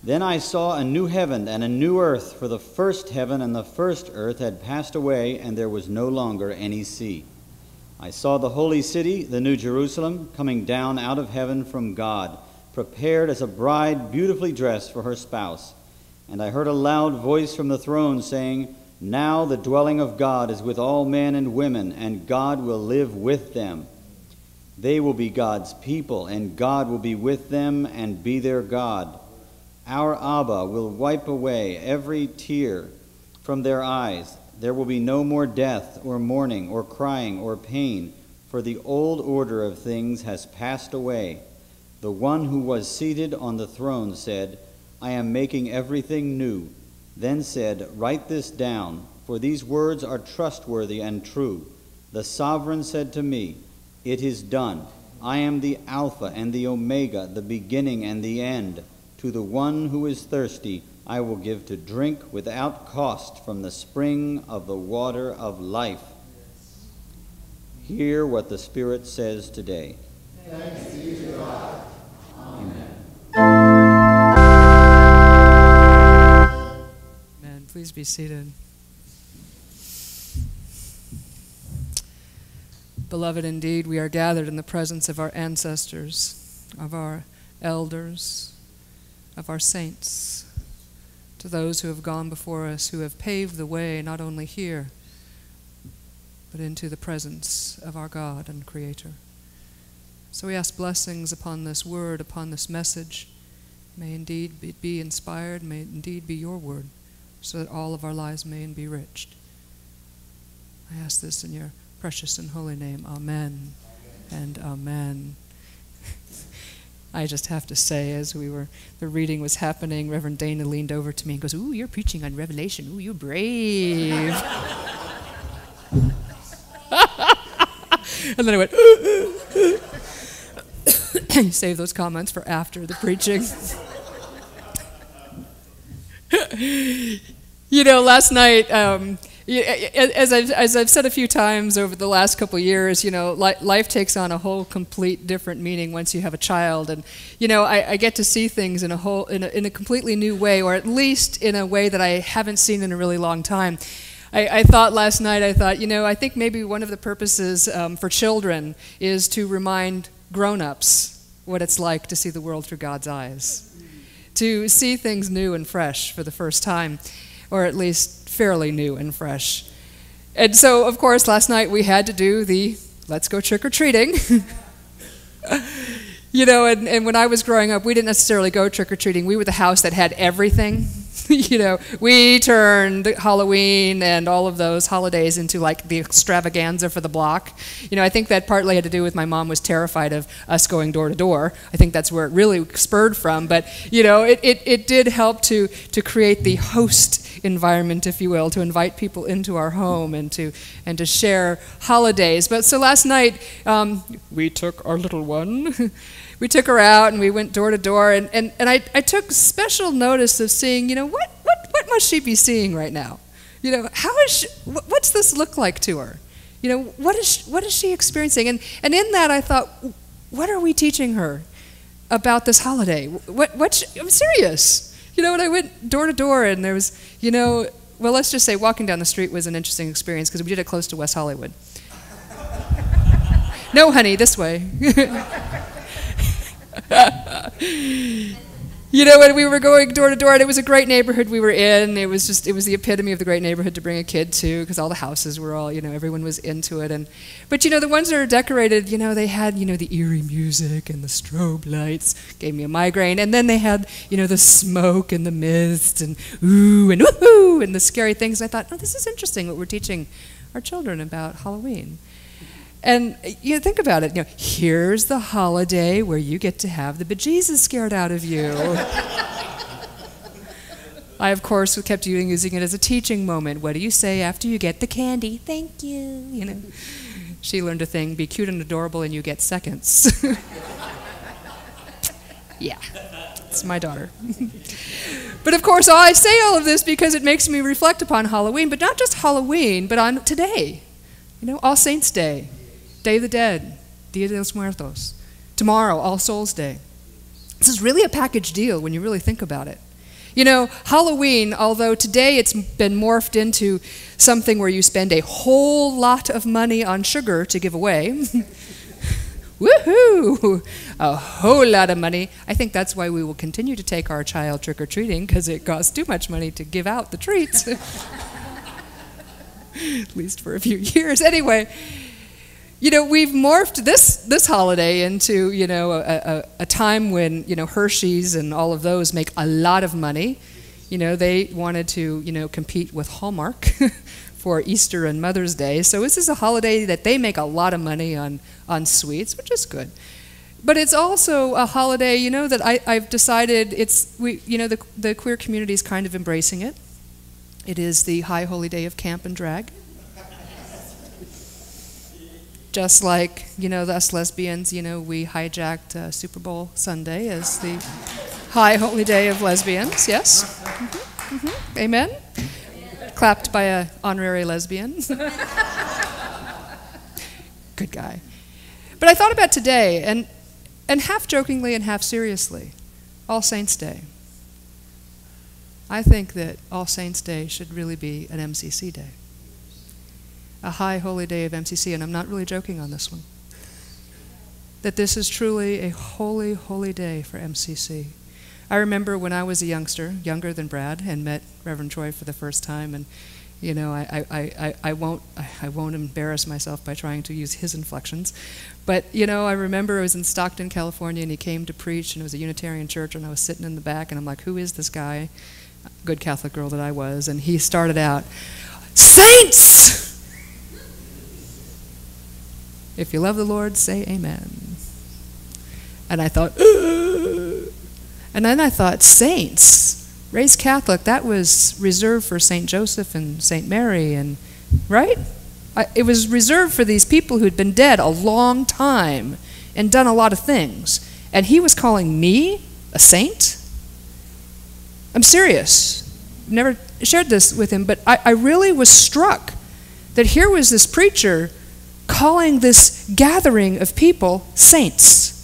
Then I saw a new heaven and a new earth, for the first heaven and the first earth had passed away, and there was no longer any sea. I saw the holy city, the New Jerusalem, coming down out of heaven from God, prepared as a bride beautifully dressed for her spouse. And I heard a loud voice from the throne saying, Now the dwelling of God is with all men and women, and God will live with them. They will be God's people, and God will be with them and be their God. Our Abba will wipe away every tear from their eyes. There will be no more death or mourning or crying or pain, for the old order of things has passed away. The one who was seated on the throne said, I am making everything new. Then said, Write this down, for these words are trustworthy and true. The sovereign said to me, It is done. I am the Alpha and the Omega, the beginning and the end. To the one who is thirsty, I will give to drink without cost from the spring of the water of life. Hear what the Spirit says today. Thanks be to God. Amen. Amen. Please be seated. Beloved, indeed, we are gathered in the presence of our ancestors, of our elders, of our saints, to those who have gone before us, who have paved the way not only here, but into the presence of our God and Creator. So we ask blessings upon this word, upon this message. May indeed it be inspired, may it indeed be your word, so that all of our lives may be enriched. I ask this in your precious and holy name. Amen and amen. I just have to say, as the reading was happening, Reverend Dana leaned over to me and goes, Ooh, you're preaching on Revelation. Ooh, you're brave. And then I went, save those comments for after the preaching. You know, last night, as I've said a few times over the last couple of years, you know, life takes on a whole complete different meaning once you have a child, and you know, I get to see things in a completely new way, or at least in a way that I haven't seen in a really long time. I thought last night, you know, I think maybe one of the purposes for children is to remind grown-ups what it's like to see the world through God's eyes, to see things new and fresh for the first time, or at least fairly new and fresh. And so, of course, last night we had to do the let's go trick-or-treating. You know, and when I was growing up, we didn't necessarily go trick-or-treating. We were the house that had everything. You know, we turned Halloween and all of those holidays into like the extravaganza for the block. You know, I think that partly had to do with my mom was terrified of us going door to door. I think that's where it really spurred from. But, you know, it did help to create the host environment, if you will, to invite people into our home and to share holidays. But so last night, we took our little one. We took her out and we went door to door, and I took special notice of seeing, you know, what must she be seeing right now? You know, what's this look like to her? You know, what is she experiencing? And in that I thought, what are we teaching her about this holiday? I'm serious. You know, and I went door to door, and there was, you know, well, let's just say walking down the street was an interesting experience because we did it close to West Hollywood. No, honey, this way. You know, when we were going door to door, and it was a great neighborhood we were in. It was the epitome of the great neighborhood to bring a kid to, because all the houses were all, you know, everyone was into it. But you know, the ones that are decorated, you know, they had, you know, the eerie music and the strobe lights, gave me a migraine. And then they had, you know, the smoke and the mist and ooh and woohoo and the scary things. And I thought, oh, this is interesting what we're teaching our children about Halloween. And you know, think about it, you know, here's the holiday where you get to have the bejesus scared out of you. I, of course, kept using it as a teaching moment. What do you say after you get the candy? Thank you. You know, she learned a thing, be cute and adorable and you get seconds. Yeah, it's my daughter. But of course, I say all of this because it makes me reflect upon Halloween, but not just Halloween, but on today. You know, All Saints' Day. Day of the Dead, Dia de los Muertos. Tomorrow, All Souls' Day. This is really a package deal when you really think about it. You know, Halloween, although today it's been morphed into something where you spend a whole lot of money on sugar to give away. Woohoo! A whole lot of money. I think that's why we will continue to take our child trick-or-treating, because it costs too much money to give out the treats. At least for a few years. Anyway, you know, we've morphed this holiday into, you know, a time when, you know, Hershey's and all of those make a lot of money. You know, they wanted to, you know, compete with Hallmark for Easter and Mother's Day. So this is a holiday that they make a lot of money on sweets, which is good. But it's also a holiday, you know, that I've decided the queer community is kind of embracing it. It is the high holy day of camp and drag. Just like, you know, us lesbians, you know, we hijacked Super Bowl Sunday as the high holy day of lesbians, yes? Amen? Clapped by an honorary lesbian. Good guy. But I thought about today, and half jokingly and half seriously, All Saints' Day. I think that All Saints' Day should really be an MCC day. A high holy day of MCC, and I'm not really joking on this one. That this is truly a holy, holy day for MCC. I remember when I was a youngster, younger than Brad, and met Reverend Troy for the first time, and you know, I won't embarrass myself by trying to use his inflections, but you know, I remember I was in Stockton, California, and he came to preach, and it was a Unitarian church, and I was sitting in the back, and I'm like, who is this guy? Good Catholic girl that I was, and he started out, "Saints! If you love the Lord, say amen." And I thought, ugh. And then I thought, saints, raised Catholic, that was reserved for St. Joseph and St. Mary, and right? It was reserved for these people who'd been dead a long time and done a lot of things. And he was calling me a saint? I'm serious. Never shared this with him, but I really was struck that here was this preacher calling this gathering of people saints.